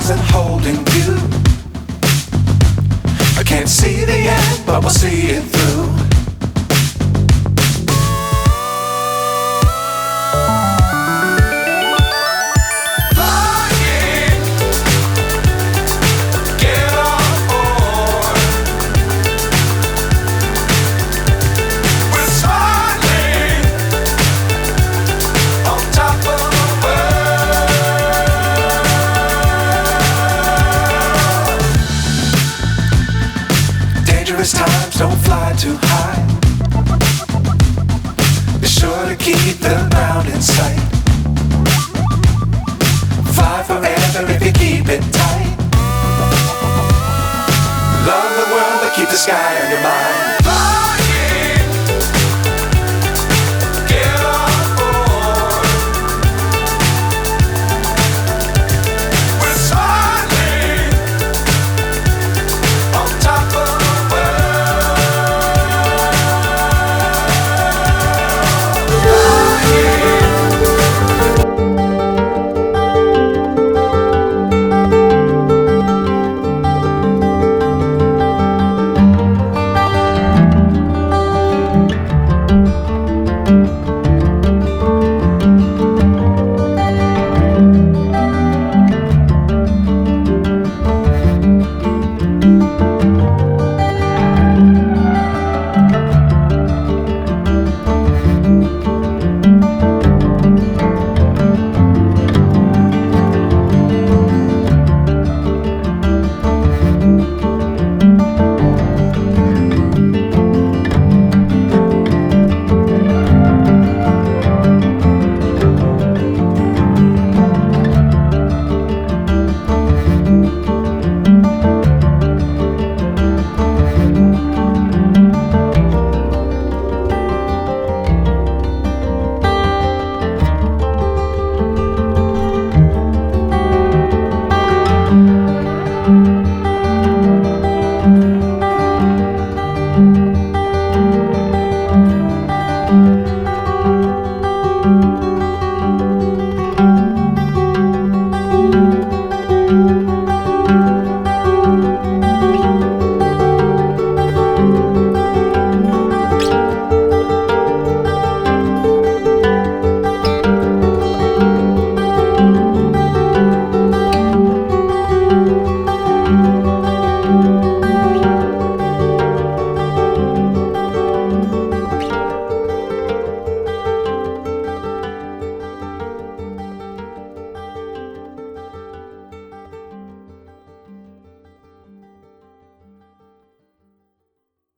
stars and holding you. I can't see the end, but we'll see it through. Times don't fly too high. Be sure to keep the ground in sight. Fly forever if you keep it tight. Love the world but keep the sky on your mind.